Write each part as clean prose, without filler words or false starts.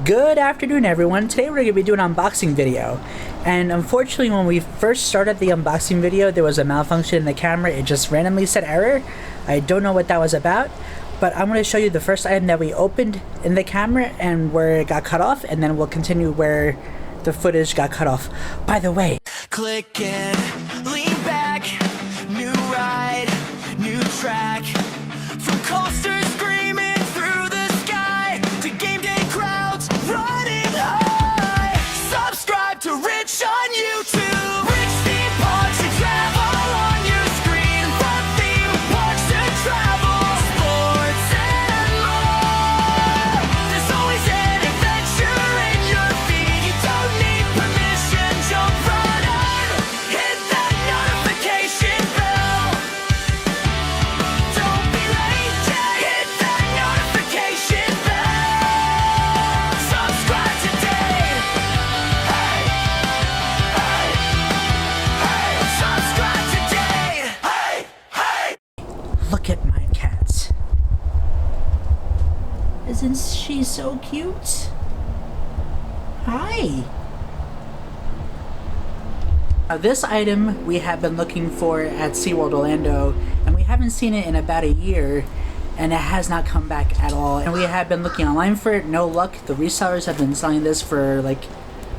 Good afternoon, everyone. Today we're going to be doing an unboxing video. And unfortunately, when we first started the unboxing video, there was a malfunction in the camera. It just randomly said error. I don't know what that was about, but I'm going to show you the first item that we opened in the camera and where it got cut off, and then we'll continue where the footage got cut off. By the way, click and lean back, new ride, new track, from coasters screaming through the sky to game day crowds running high. Subscribe to Rich on YouTube. Rich theme parks to travel on your screen, from theme parks to travel, sports and more. There's always an adventure in your feed. You don't need permission, jump right on. Hit that notification bell. Don't be late, hit that notification bell. Subscribe today. Hey, hey, hey, subscribe today. Hey, hey. look at my cat. Isn't she so cute? Hi. Now, this item we have been looking for at SeaWorld Orlando, and we haven't seen it in about a year, and it has not come back at all. And we have been looking online for it, no luck. The resellers have been selling this for like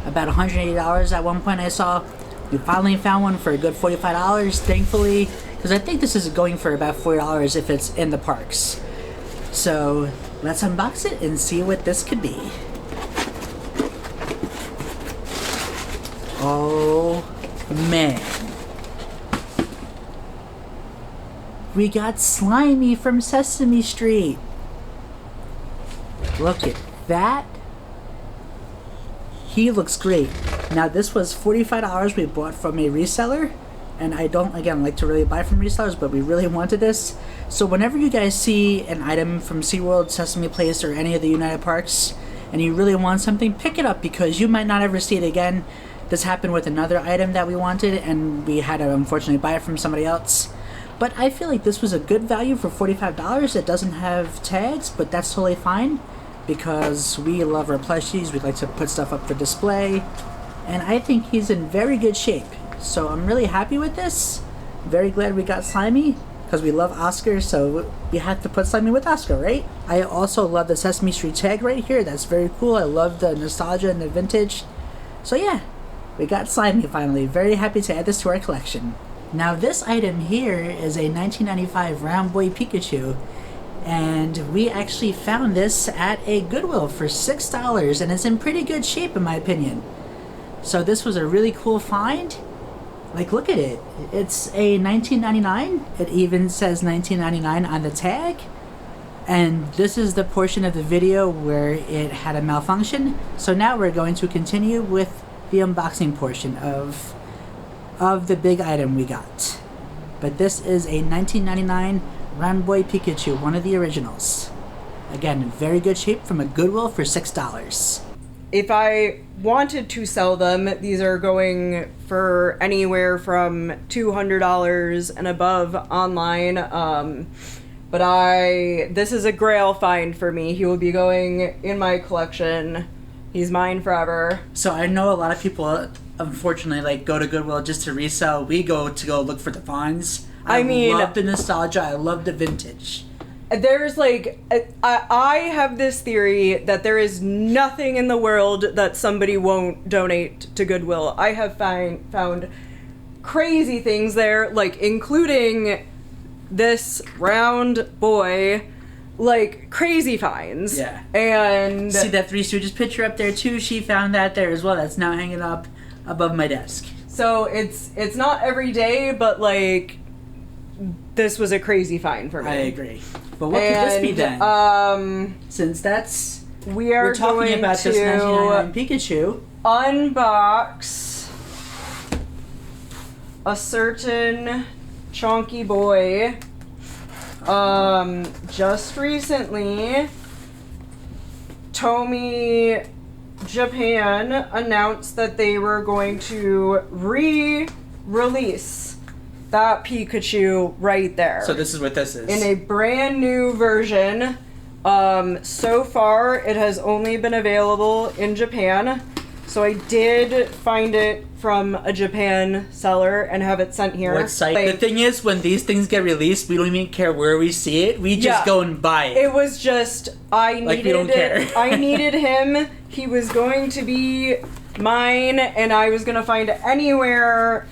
about $180 at one point I saw. We finally found one for a good $45, thankfully, because I think this is going for about $40 if it's in the parks. So let's unbox it and see what this could be. Oh man. We got Slimy from Sesame Street. Look at that. He looks great. Now this was $45 we bought from a reseller, and I don't, again, like to really buy from resellers, but we really wanted this. So whenever you guys see an item from SeaWorld, Sesame Place, or any of the United Parks, and you really want something, pick it up, because you might not ever see it again. This happened with another item that we wanted, and we had to unfortunately buy it from somebody else. But I feel like this was a good value for $45. It doesn't have tags, but that's totally fine, because we love our plushies. We like to put stuff up for display, and I think he's in very good shape. So I'm really happy with this. Very glad we got Slimy, because we love Oscar, so we have to put Slimy with Oscar, right? I also love the Sesame Street tag right here. That's very cool. I love the nostalgia and the vintage. So yeah, we got Slimy finally. Very happy to add this to our collection. Now this item here is a 1995 roundboy Pikachu, and we actually found this at a Goodwill for $6, and it's in pretty good shape in my opinion. So this was a really cool find. Like, look at it. It's a 1999. It even says 1999 on the tag. And this is the portion of the video where it had a malfunction. So now we're going to continue with the unboxing portion of the big item we got. But this is a 1999 roundboy Pikachu, one of the originals. Again, in very good shape from a Goodwill for $6. If I wanted to sell them, these are going for anywhere from $200 and above online. But this is a grail find for me. He will be going in my collection. He's mine forever. So I know a lot of people, unfortunately, like go to Goodwill just to resell. We go look for the finds. I love the nostalgia. I love the vintage. There's like, I have this theory that there is nothing in the world that somebody won't donate to Goodwill. I have found crazy things there, like including this round boy, like crazy finds. Yeah. And see that Three Stooges picture up there too? She found that there as well. That's now hanging up above my desk. So it's not every day, but like this was a crazy find for me. I agree. But what could this be then? Since we're talking about this 1999 Pikachu. Unbox a certain chunky boy. Just recently, Tomy Japan announced that they were going to re-release that Pikachu right there. So this is what this is. In a brand new version. So far, it has only been available in Japan. So I did find it from a Japan seller and have it sent here. What site? The thing is, when these things get released, we don't even care where we see it. We just go and buy it. It was just, I we don't care. I needed him. He was going to be mine, and I was going to find anywhere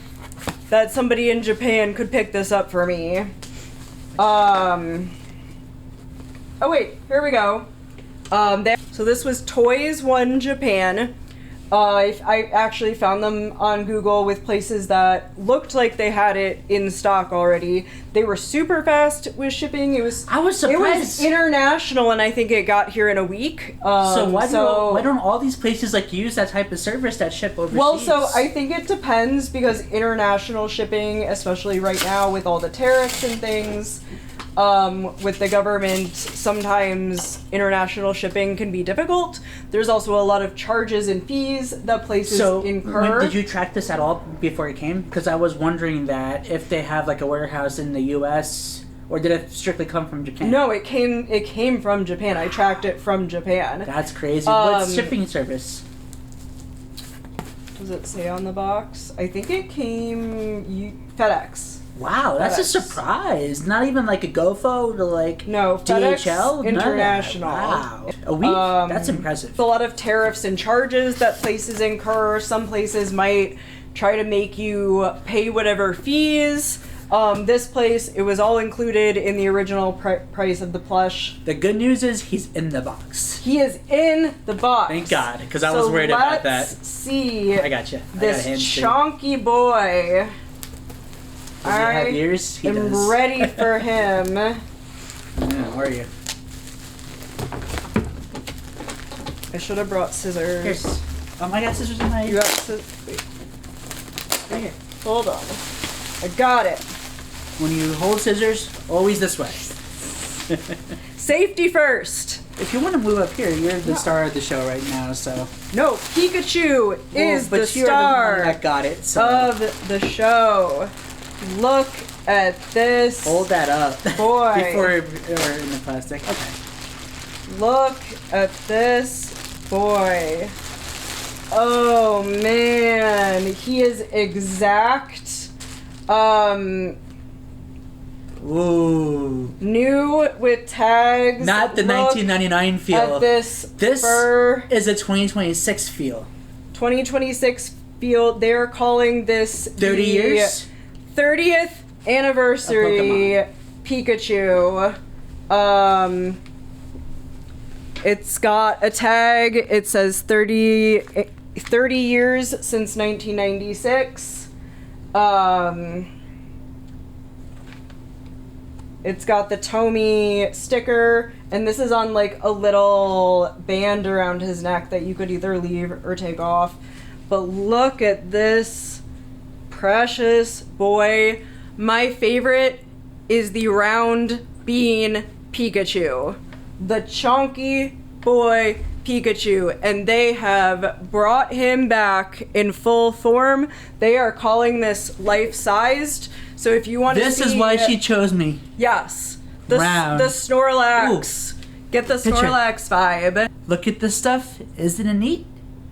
that somebody in Japan could pick this up for me. Oh wait, here we go. So this was Toys One Japan. I actually found them on Google with places that looked like they had it in stock already. They were super fast with shipping. I was surprised. It was international, and I think it got here in a week. So why don't all these places like use that type of service that ship overseas? Well, so I think it depends, because international shipping, especially right now with all the tariffs and things, with the government, sometimes international shipping can be difficult. There's also a lot of charges and fees that places incur. Did you track this at all before it came? Because I was wondering that if they have like a warehouse in the U.S. or did it strictly come from Japan? No, it came from Japan. I tracked it from Japan. That's crazy. What's shipping service? Does it say on the box? I think it came FedEx. Wow, that's a surprise. Not even like a GoFo to like FedEx DHL? International. Wow. A week? That's impressive. It's a lot of tariffs and charges that places incur. Some places might try to make you pay whatever fees. This place, it was all included in the original price of the plush. The good news is he's in the box. He is in the box. Thank God, because I was worried about that. Let's see. I got you. This chunky boy. Does he have ears? He I'm does. ready for him. Yeah, where are you? I should have brought scissors. Here's. I got scissors in my. You got scissors? Wait. Right here. Hold on. I got it. When you hold scissors, always this way. Safety first. If you want to move up here, you're the star of the show right now, so. No, Pikachu is the you're star the one that got it, so. of the show. Look at this. Hold that up. Boy. Before we're in the plastic. Okay. Look at this boy. Oh man, he is exact. Ooh. New with tags. Not the Look 1999 feel. At this fur. Is a 2026 feel. 2026 feel. They're calling this 30 years? 30th anniversary Pikachu. It's got a tag. It says 30 years since 1996. It's got the Tomy sticker, and this is on like a little band around his neck that you could either leave or take off. But look at this precious boy. My favorite is the round bean Pikachu. The chunky boy Pikachu, and they have brought him back in full form. They are calling this life-sized. So if you want to see... This is why she chose me. Yes. The Round. Snorlax. Ooh. Get the Snorlax vibe. Look at this stuff. Isn't it neat?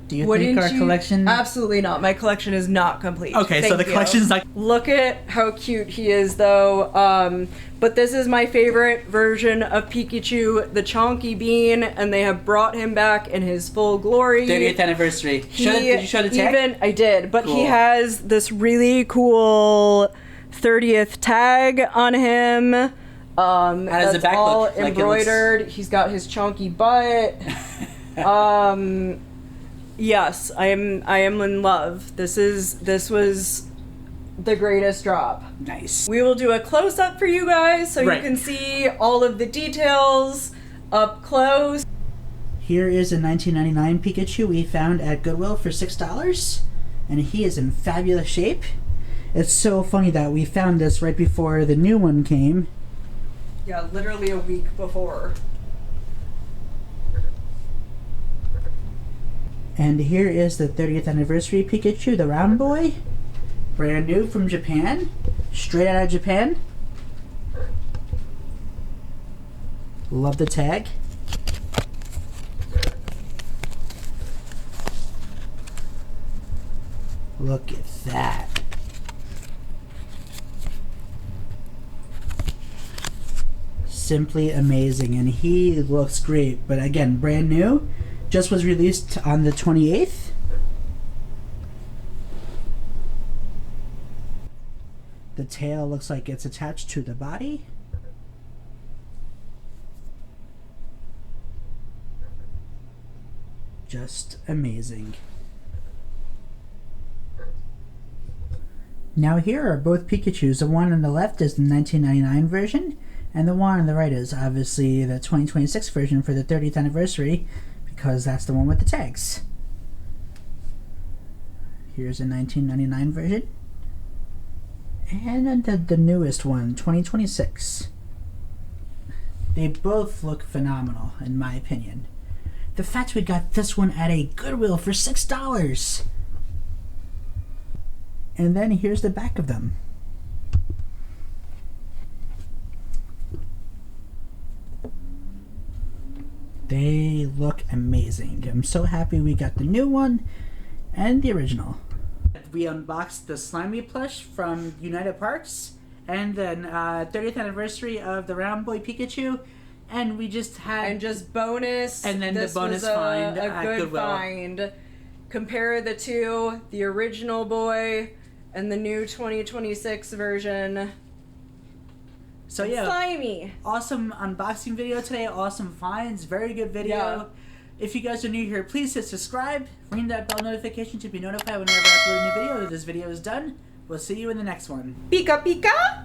Do you Wouldn't think our collection... Absolutely not. My collection is not complete. Okay, so the collection's like... Look at how cute he is, though. But this is my favorite version of Pikachu, the Chonky Bean, and they have brought him back in his full glory. 30th anniversary. Did you show the tag? I did, but Cool. he has this really cool 30th tag on him. does the back all look? Like embroidered. He's got his chunky butt. Yes, I am in love. This was the greatest drop. Nice. We will do a close up for you guys so Right. you can see all of the details up close. Here is a 1999 Pikachu we found at Goodwill for $6, and he is in fabulous shape. It's so funny that we found this right before the new one came. Yeah, literally a week before. And here is the 30th anniversary Pikachu, the round boy. Brand new from Japan. Straight out of Japan. Love the tag. Look at that. Simply amazing, and he looks great. But again, brand new. Just was released on the 28th. The tail looks like it's attached to the body. Just amazing. Now here are both Pikachus. The one on the left is the 1999 version, and the one on the right is obviously the 2026 version for the 30th anniversary, because that's the one with the tags. Here's a 1999 version. And the newest one, 2026. They both look phenomenal, in my opinion. The fact we got this one at a Goodwill for $6. And then here's the back of them. They look amazing. I'm so happy we got the new one and the original. We unboxed the Slimy plush from United Parks, and then 30th anniversary of the roundboy Pikachu, and we just had... And just bonus. And then this the bonus was find a at good Goodwill. find. Compare the two, the original boy and the new 2026 version. So yeah, Slimy. awesome unboxing video today, awesome finds, very good video. Yeah. If you guys are new here, please hit subscribe, ring that bell notification to be notified whenever I upload a new video. This video is done. We'll see you in the next one. Pika Pika!